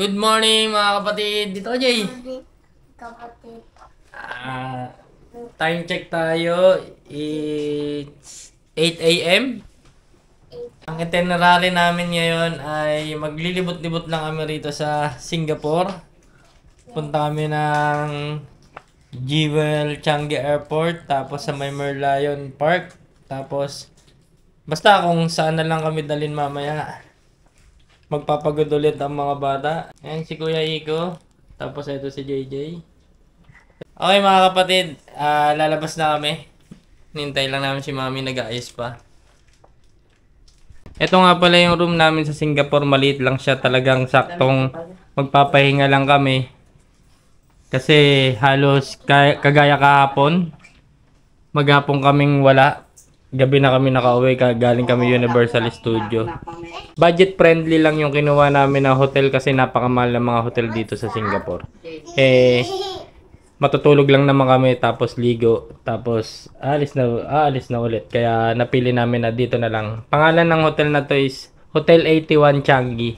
Good morning mga kapatid. Dito ka, Jay. Kapatid. Time check tayo. It's 8 a.m. Ang itinerary namin ngayon ay maglilibot-libot lang kami rito sa Singapore. Punta kami ng Jewel Changi Airport, tapos sa may Merlion Park, tapos basta kung saan na lang kami dalhin mamaya. Magpapagod ulit ang mga bata. Ayan si Kuya Iko. Tapos ito si JJ. Okay mga kapatid, lalabas na kami. Nintay lang namin si Mami, nag-aayos pa. Ito nga pala yung room namin sa Singapore. Maliit lang siya, talagang saktong magpapahinga lang kami. Kasi halos kagaya kahapon, maghapon kaming wala. Gabi na kami nakauwi, galing kami Universal Studio. Budget friendly lang yung kinuha namin na hotel kasi napakamahal ng mga hotel dito sa Singapore. Matutulog lang naman kami tapos ligo, tapos aalis na ulit. Kaya napili namin na dito na lang. Pangalan ng hotel na to is Hotel 81 Changi.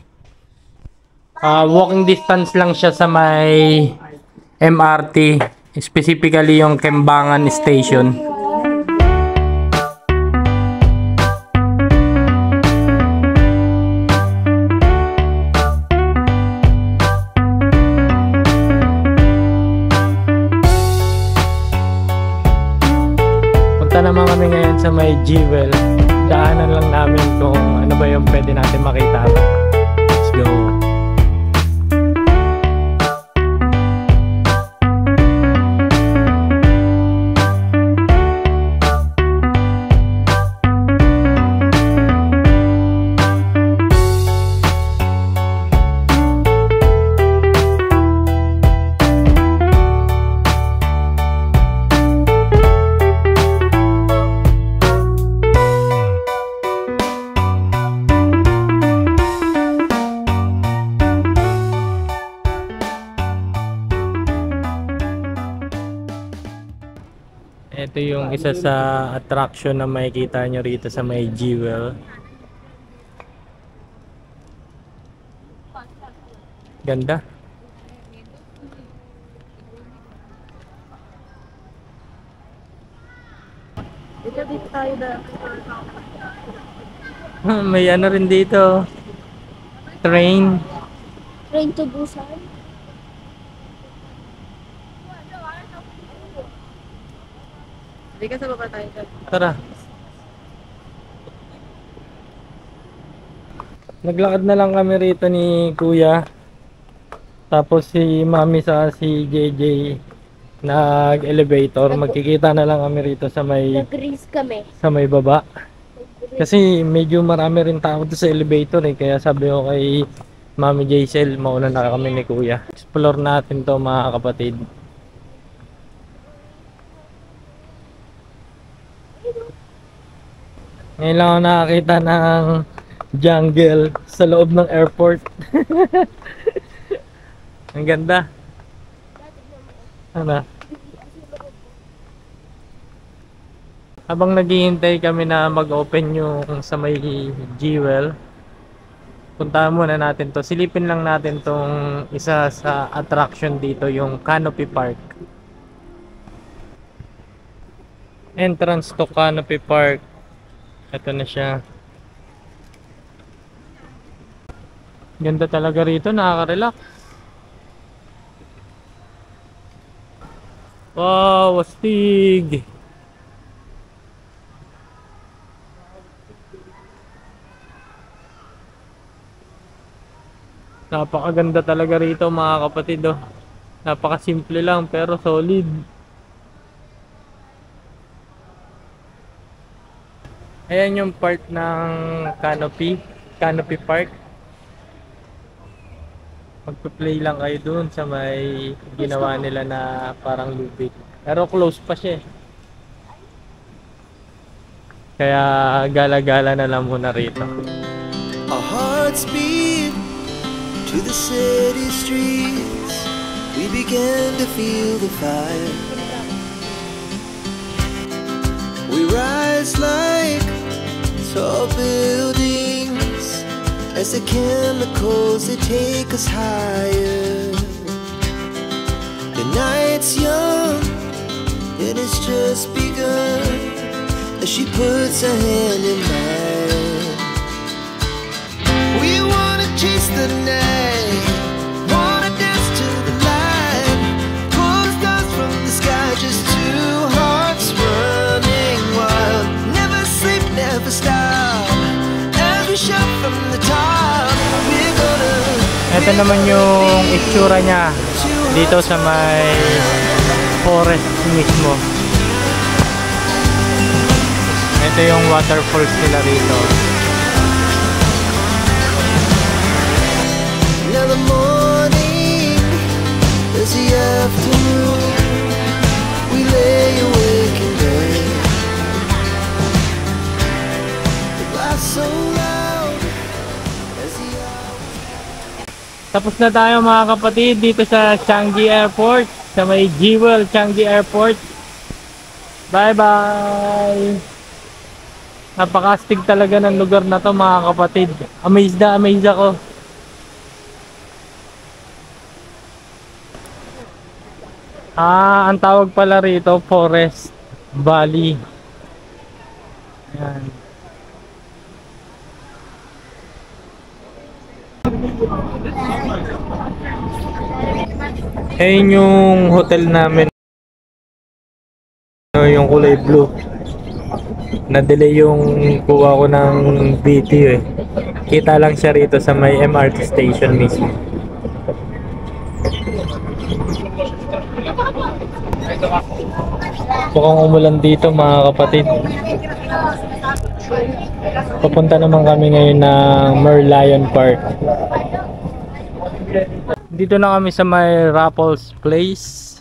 Walking distance lang siya sa may MRT, specifically yung Kembangan Station. Punta naman kami ngayon sa may Jewel. Daanan lang namin kung ano ba yung pwede natin makita. Let's go. Ito yung isa sa attraction na makikita nyo rito sa may Jewel. Ganda. Dito tayo na. May ano rin dito. Train. Train to Busan. Hindi ka sa baba tayo. Tara. Naglakad na lang kami rito ni Kuya. Tapos si Mami sa si JJ nag-elevator. Magkikita na lang kami rito sa may Nag-race kami. sa may baba. Kasi medyo marami rin tao doon sa elevator eh. Kaya sabi ko kay Mami Jaisel, mauna na kami ni Kuya. Explore natin to mga kapatid. Ngayon lang ako nakakita ng jungle sa loob ng airport. Ang ganda. Ano? Habang naghihintay kami na mag-open yung sa may Jewel, puntahan muna natin to. Silipin lang natin tong isa sa attraction dito, yung Canopy Park. Entrance to Canopy Park. Ito na siya. Ganda talaga rito, nakaka-relax. Wow, astig. Napakaganda talaga rito mga kapatid, oh. Napakasimple lang pero solid. Ayan yung part ng Canopy Park. Magpa-play lang kayo dun sa may ginawa nila na parang lubid. Pero close pa siya eh. Kaya gala-gala na lang muna rito. Our hearts beat to the city streets. We began to feel the fire. We rise like tall buildings as the chemicals they take us higher. The night's young and it's just begun as she puts her hand in mine. We wanna chase the night, wanna dance to the light, pull the stars from the sky, just two hearts running wild. Never sleep, never stop, as we shout from the top. We're gonna. Ito naman yung itsura niya dito sa may forest mismo. Ito yung waterfalls nila rito. Now the morning is the afternoon. We lay awake in bed. The blast so loud as the hours. Tapos na tayo mga kapatid dito sa Changi Airport, sa may Jewel Changi Airport. Bye bye. Napakastig talaga ng lugar na to mga kapatid. Amazed na amazed ako. Ang tawag pala rito Forest Valley. Ayan. Ayun yung hotel namin. Yung kulay blue. Na-delay yung kuha ko ng BTO eh. Kita lang siya rito sa may MRT station mismo. Mukhang umulan dito mga kapatid. Papunta naman kami ngayon ng Merlion Park. Dito na kami sa may Raffles Place.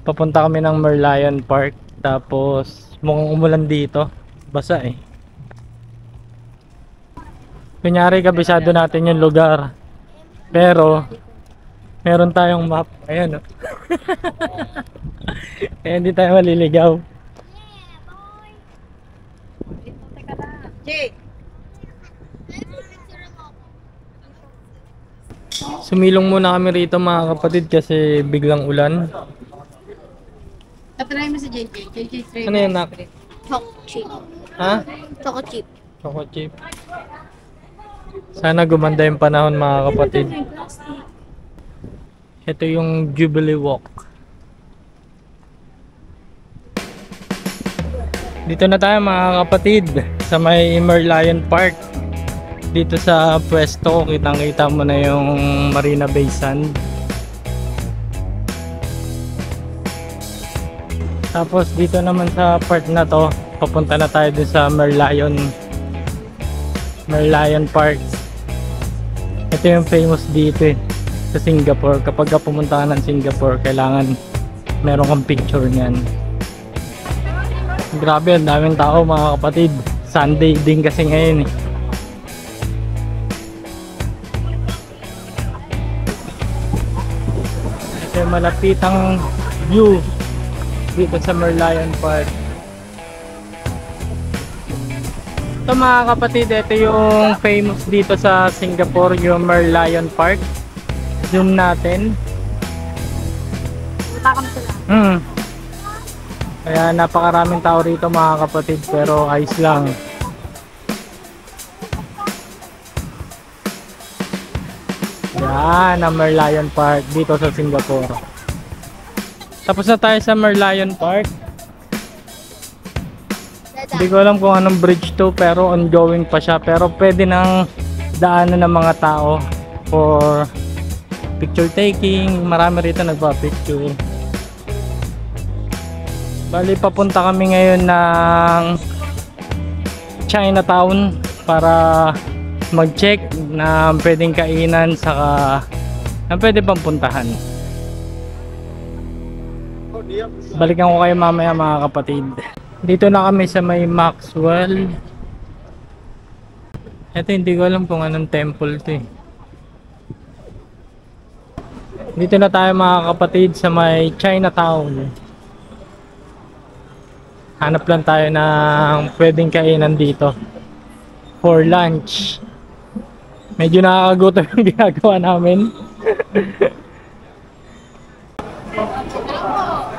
Papunta kami ng Merlion Park. Tapos mukhang umulan dito. Basa eh. Kunyari kabisado natin yung lugar. Pero meron tayong map. Ayan oh. Kaya hindi tayo maliligaw. Sumilong muna kami rito mga kapatid kasi biglang ulan. Try mo si JJ. JJ, try Ano yan nak? Choco chip. Ha? Choco chip. Choco chip. Sana gumanda yung panahon mga kapatid. Ito yung Jubilee Walk. Dito na tayo mga kapatid sa may Merlion Park. Dito sa pwesto kitang-kita mo na yung Marina Bay Sand. Tapos dito naman sa part na to, papunta na tayo dun sa Merlion Park. Ito yung famous dito eh, sa Singapore. Kapag pumunta ka ng Singapore, kailangan meron kang picture niyan. Grabe, ang daming tao mga kapatid. Sunday din kasi ngayon eh. Ito yung malapitang view dito sa Merlion Park. Ito mga kapatid, ito yung famous dito sa Singapore, yung Merlion Park. Zoom natin. Kaya napakaraming tao rito mga kapatid, pero ayos lang. Yan ang Merlion Park dito sa Singapore. Tapos na tayo sa Merlion Park. Hindi ko alam kung anong bridge to, pero ongoing pa siya. Pero pwede nang daanan ng mga tao for picture taking. Marami rito nagpa-picture. Bali papunta kami ngayon ng Chinatown para mag-check na pwedeng kainan saka na pwede pang puntahan. Balikan ko kayo mamaya mga kapatid. Dito na kami sa may Maxwell. Ito hindi ko alam kung anong temple to eh. Dito na tayo mga kapatid sa may Chinatown. Hanap lang tayo ng pwedeng kainan dito for lunch. Medyo nakakagutom yung ginagawa namin.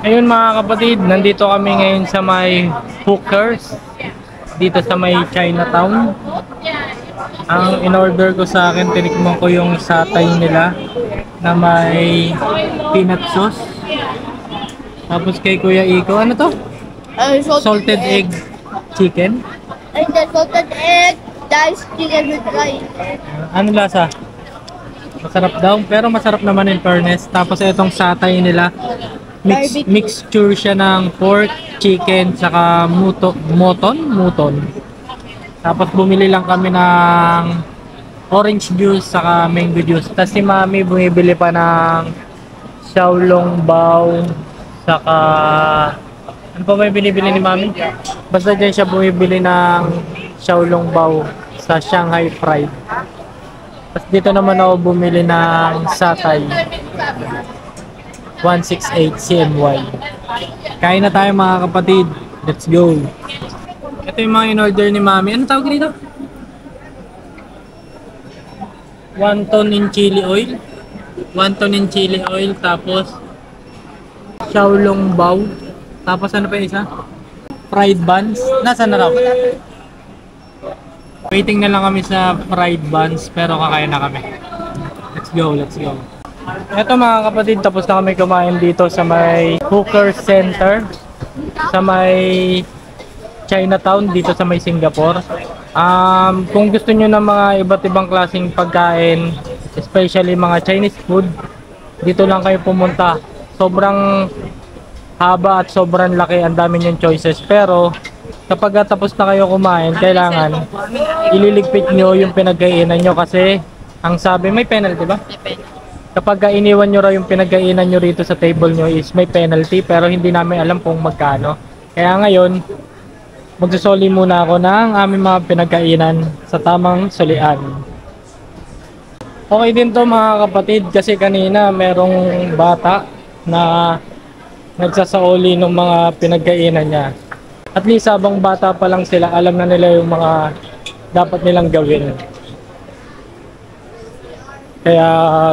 Ayun mga kapatid, nandito kami ngayon sa may Hookers. Dito sa may Chinatown. Ang in-order ko sa akin, tinikman ko yung satay nila na may peanut sauce. Tapos kay Kuya Iko, ano to? Salted egg chicken. And the salted egg, diced chicken with rice. Ano lasa? Masarap daw, pero masarap naman in fairness. Tapos itong satay nila, mixture siya ng pork, chicken, saka muton. Tapos bumili lang kami ng orange juice saka mango juice. Tapos si Mami bumibili pa ng xiaolong bao saka ano pa ba yung binibili ni Mami? Basta dyan siya bumibili ng xiaolong bao sa Shanghai Fried. Tapos dito naman ako bumili ng satay 168 CNY. Kain na tayo mga kapatid. Let's go. Ito yung mga in-order ni Mami. Ano tawag dito? Wonton in chili oil. Wonton in chili oil. Tapos xiaolong bao. Tapos ano pa yung isa? Fried buns. Nasaan na raw? Waiting na lang kami sa fried buns. Pero kakain na kami. Let's go, let's go. Ito mga kapatid, tapos na kami kumain dito sa may Hooker Center. Sa may Chinatown, dito sa may Singapore. Kung gusto nyo ng mga iba't ibang klaseng pagkain, especially mga Chinese food, dito lang kayo pumunta. Sobrang haba at sobrang laki, ang dami niyong choices. Pero kapag tapos na kayo kumain, kailangan ililigpit nyo yung pinagkainan nyo kasi ang sabi, may penalty ba? Kapag iniwan nyo raw yung pinagkainan nyo rito sa table nyo is may penalty, pero hindi namin alam kung magkano. Kaya ngayon, magsusoli muna ako ng aming mga pinagkainan sa tamang sulian. Okay din to mga kapatid kasi kanina merong bata na nagsasaoli ng mga pinagkainan niya. At least habang bata pa lang sila, alam na nila yung mga dapat nilang gawin. Kaya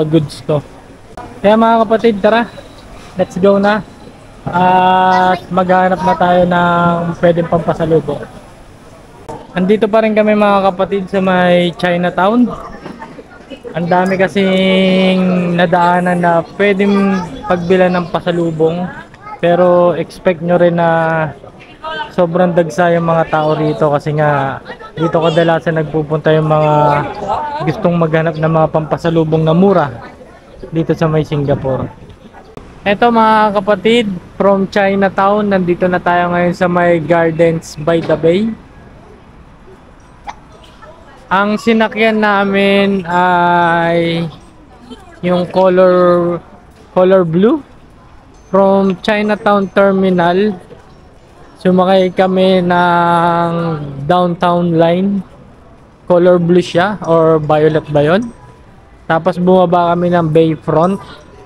goods to. Kaya mga kapatid, tara, let's go na. At maghanap na tayo ng pwedeng pampasalubong. Andito pa rin kami mga kapatid sa may Chinatown. Ang dami kasing nadaanan na pwedeng pagbilan ng pasalubong. Pero expect nyo rin na sobrang dagsa yung mga tao rito kasi nga dito kadalasan nagpupunta yung mga gustong maghanap ng mga pampasalubong na mura dito sa may Singapore. Eto mga kapatid, from Chinatown, nandito na tayo ngayon sa may Gardens by the Bay. Ang sinakyan namin ay yung color blue. From Chinatown Terminal, sumakay kami ng downtown line. Color blue siya or violet ba yun? Tapos bumaba kami ng Bayfront.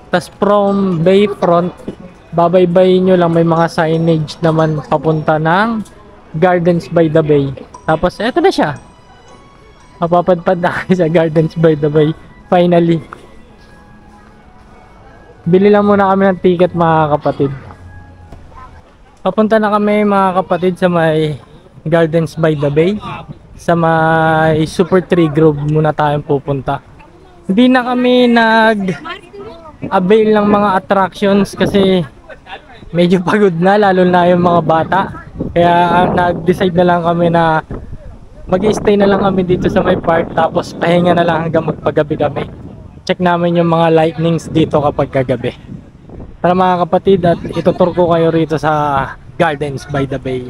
Tapos from Bayfront, babaybayin nyo lang, may mga signage naman papunta ng Gardens by the Bay. Tapos eto na siya. Mapapadpad na kayo sa Gardens by the Bay. Finally. Bili lang muna kami ng ticket mga kapatid. Papunta na kami mga kapatid sa may Gardens by the Bay. Sa may Super Tree Grove muna tayong pupunta. Hindi na kami nag-avail ng mga attractions kasi medyo pagod na, lalo na yung mga bata. Kaya nag-decide na lang kami na mag-stay na lang kami dito sa may park, tapos pahinga na lang hanggang magpagabi kami. Check namin yung mga lightnings dito kapag kagabi. Tara mga kapatid, at itutur ko kayo rito sa Gardens by the Bay.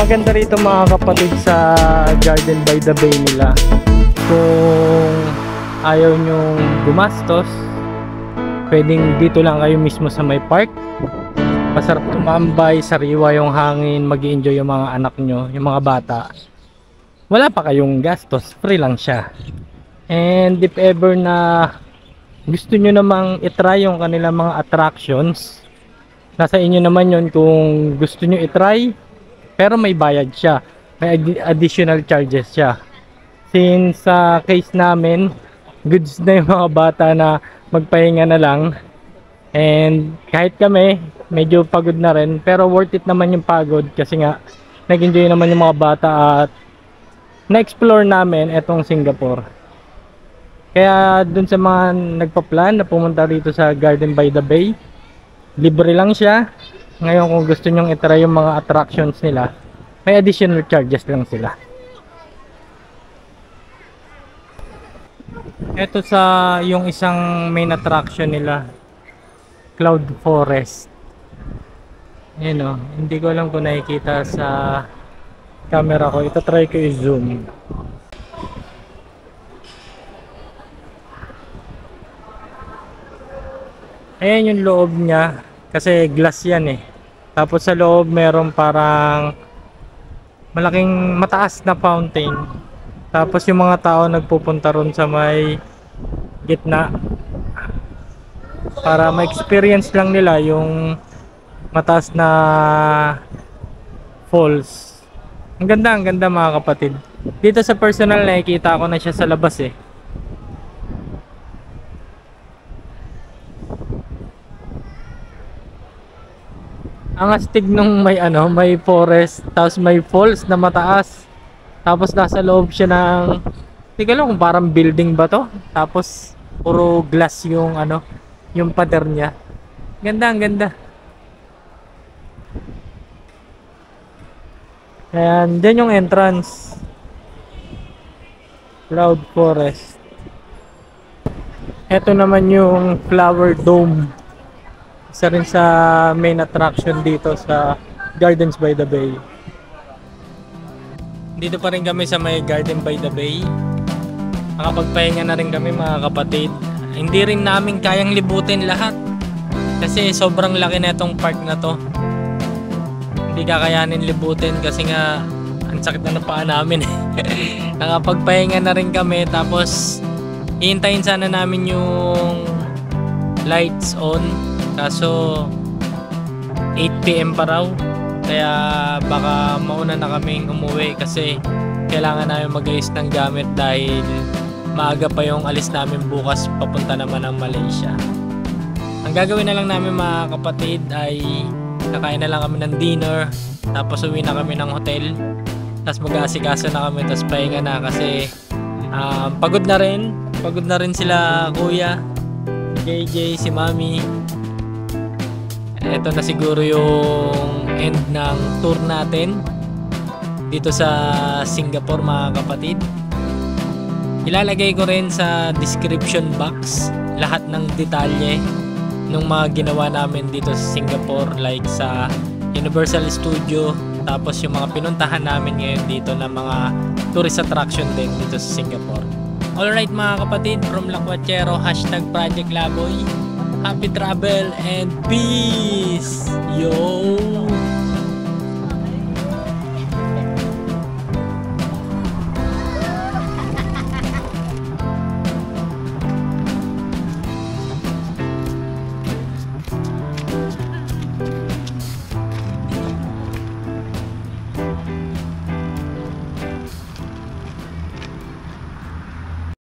maganda rito mga kapatid sa Garden by the Bay nila, kung ayaw nyong gumastos, pwedeng dito lang kayo mismo sa may park. Masarap tumambay, sariwa yung hangin, mag-i-enjoy yung mga anak nyo, yung mga bata. Wala pa kayong gastos, free lang siya. And if ever na gusto nyo namang itry yung kanilang mga attractions, nasa inyo naman yun kung gusto nyo itry, pero may bayad siya, may additional charges siya. Since sa case namin, goods na yung mga bata na magpahinga na lang, and kahit kami medyo pagod na rin, pero worth it naman yung pagod kasi nga nag-enjoy naman yung mga bata at na-explore namin etong Singapore. Kaya dun sa mga nagpa-plan na pumunta rito sa Garden by the Bay, libre lang siya. Ngayon kung gusto nyong itry yung mga attractions nila, may additional charges lang sila. Ito sa yung isang main attraction nila, Cloud Forest. Ayan o, hindi ko alam kung nakikita sa camera ko. Ito try ko i-zoom. Ayan yung loob niya, kasi glass yan eh. Tapos sa loob meron parang malaking mataas na fountain. Tapos yung mga tao nagpupunta ron sa may gitna para ma-experience lang nila yung mataas na falls. Ang ganda mga kapatid. Dito sa personal nakikita ko na siya sa labas eh. Ang astig nung may may forest, tapos may falls na mataas. Tapos nasa loob siya ng, hindi ko alam kung parang building ba to. Tapos puro glass yung yung pader niya. Ang ganda. Ayan, dyan yung entrance. Cloud Forest. Ito naman yung Flower Dome. Isa rin sa main attraction dito sa Gardens by the Bay. Dito pa rin kami sa may Garden by the Bay. Nakapagpahinga na rin kami mga kapatid. Hindi rin namin kayang libutin lahat kasi sobrang laki na itong park na to. Hindi kakayanin libutin kasi nga ang sakit na ng paa namin. Nakapagpahinga na rin kami, tapos hihintayin sana namin yung lights on, kaso 8 PM pa raw. Kaya baka mauna na kaming umuwi kasi kailangan namin mag-ayos ng gamit dahil maaga pa yung alis namin bukas papunta naman ng Malaysia. Ang gagawin na lang namin mga kapatid ay kakain na lang kami ng dinner, tapos uwi na kami ng hotel, tapos mag-aasikaso na kami, tapos pahinga na kasi pagod na rin sila kuya, si JJ, si Mami. Ito na siguro yung end ng tour natin dito sa Singapore mga kapatid. Ilalagay ko rin sa description box lahat ng detalye ng mga ginawa namin dito sa Singapore, like sa Universal Studio, tapos yung mga pinuntahan namin ngayon dito na mga tourist attraction din dito sa Singapore. Alright mga kapatid, from Lakwachero, #Project Laboy. Happy travel and peace! Yo!